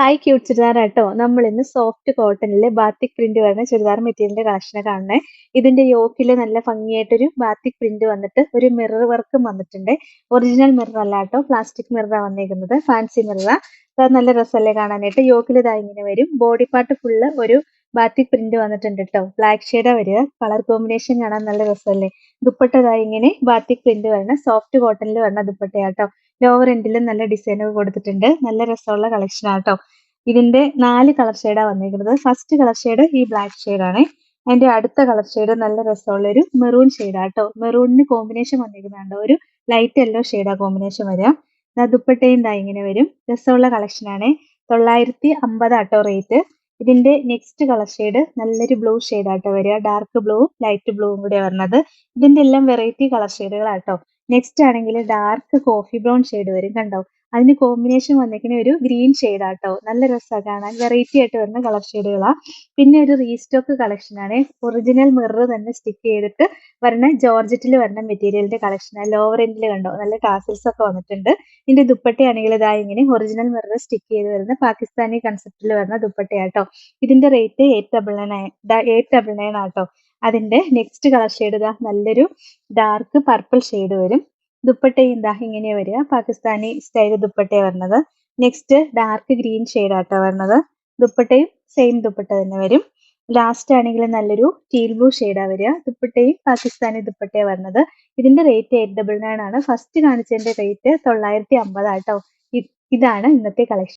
Hi cute ചുരിദാറാട്ടോ. നമ്മളിന്ന് soft കോട്ടണില് batik print വരുന്ന ചുരിദാർ മെറ്റീരിയലിന്റെ കളക്ഷനാ കാണണേ. ഇതിന്റെ യോക്കില് നല്ല ഭംഗിയായിട്ടൊരു ബാത്തിക് പ്രിന്റ് വന്നിട്ട് ഒരു മിറർ വർക്കും വന്നിട്ടുണ്ട്. ഒറിജിനൽ മിറർ അല്ലാട്ടോ, പ്ലാസ്റ്റിക് മിററാ വന്നേക്കുന്നത്. ഫാൻസി മിററാ. നല്ല രസമല്ലേ കാണാനായിട്ട്. യോക്കിൽ ഇതാ ഇങ്ങനെ വരും. ബോഡി പാർട്ട് ഫുള്ള് ഒരു ബാത്തിക് പ്രിന്റ് വന്നിട്ടുണ്ട് ട്ടോ. ബ്ലാക്ക് ഷെയ്ഡാ വരിക. കളർ കോമ്പിനേഷൻ കാണാൻ നല്ല രസമല്ലേ. ദുപ്പട്ട ഇതാ ഇങ്ങനെ ബാത്തിക് പ്രിന്റ് വരുന്ന സോഫ്റ്റ് കോട്ടണിൽ വരുന്ന ദുപ്പട്ടയാട്ടോ. ലോവർ എൻഡിലും നല്ല ഡിസൈൻ ഒക്കെ കൊടുത്തിട്ടുണ്ട്. നല്ല രസമുള്ള കളക്ഷൻ ആട്ടോ. ഇതിന്റെ 4 കളർ ഷെയ്ഡാ വന്നിരിക്കുന്നത്. ഫസ്റ്റ് കളർ ഷെയ്ഡ് ഈ ബ്ലാക്ക് ഷെയ്ഡ് ആണ്. അതിന്റെ അടുത്ത കളർ ഷെയ്ഡ് നല്ല രസമുള്ള ഒരു മെറൂൺ ഷെയ്ഡാട്ടോ. മെറൂണിന് കോമ്പിനേഷൻ വന്നിരിക്കുന്നുണ്ട്. ഒരു ലൈറ്റ് യെല്ലോ ഷെയ്ഡാ കോമ്പിനേഷൻ വരിക. ദുപ്പട്ടയും ദാ ഇങ്ങനെ വരും. രസമുള്ള കളക്ഷൻ ആണ്. 950 ആട്ടോ റേറ്റ്. ഇതിന്റെ നെക്സ്റ്റ് കളർ ഷെയ്ഡ് നല്ലൊരു ബ്ലൂ ഷെയ്ഡാട്ടോ വരിക. ഡാർക്ക് ബ്ലൂവും ലൈറ്റ് ബ്ലൂവും കൂടെ വരുന്നത്. ഇതിന്റെ എല്ലാം വെറൈറ്റി കളർ ഷെയ്ഡുകളാട്ടോ. നെക്സ്റ്റ് ആണെങ്കിൽ ഡാർക്ക് കോഫി ബ്രൗൺ ഷെയ്ഡ് വരും. കണ്ടോ? അതിന് കോമ്പിനേഷൻ വന്നിരിക്കുന്ന ഒരു ഗ്രീൻ ഷെയ്ഡാട്ടോ. നല്ല രസമാണ് കാണാൻ. വെറൈറ്റി ആയിട്ട് വരുന്ന കളർ ഷെയ്ഡുകളാ. പിന്നെ ഒരു റീസ്റ്റോക്ക് കളക്ഷൻ ആണ്. ഒറിജിനൽ മിറർ തന്നെ സ്റ്റിക്ക് ചെയ്തിട്ട് വരുന്ന ജോർജറ്റിൽ വരുന്ന മെറ്റീരിയലിന്റെ കളക്ഷനാണ്. ലോവർ എൻഡിൽ കണ്ടോ നല്ല ടാസിൽസ് ഒക്കെ വന്നിട്ടുണ്ട്. ഇതിന്റെ ദുപ്പട്ടയാണെങ്കിൽ ഇതാ ഇങ്ങനെ ഒറിജിനൽ മിറർ സ്റ്റിക്ക് ചെയ്ത് വരുന്ന പാകിസ്ഥാനി കൺസെപ്റ്റിൽ വരുന്ന ദുപ്പട്ടയാട്ടോ. ഇതിന്റെ റേറ്റ് 899 ആട്ടോ. അതിന്റെ നെക്സ്റ്റ് കളർ ഷെയ്ഡ് ഇതാ നല്ലൊരു ഡാർക്ക് പർപ്പിൾ ഷെയ്ഡ് വരും. ദുപ്പട്ടയും ഇതാ ഇങ്ങനെയാ വരിക. പാകിസ്ഥാനി സ്റ്റൈൽ ദുപ്പട്ടയാ വരുന്നത്. നെക്സ്റ്റ് ഡാർക്ക് ഗ്രീൻ ഷെയ്ഡ് ആട്ടോ വരുന്നത്. ദുപ്പട്ടയും സെയിം ദുപ്പട്ട തന്നെ വരും. ലാസ്റ്റ് ആണെങ്കിൽ നല്ലൊരു ടീൽ ബ്ലൂ ഷെയ്ഡാ വരിക. ദുപ്പട്ടയും പാകിസ്ഥാനി ദുപ്പട്ടയാ വരുന്നത്. ഇതിന്റെ റേറ്റ് 899 ആണ്. ഫസ്റ്റ് കാണിച്ചതിന്റെ റേറ്റ് 950 ആട്ടോ. ഇതാണ് ഇന്നത്തെ കളക്ഷൻ.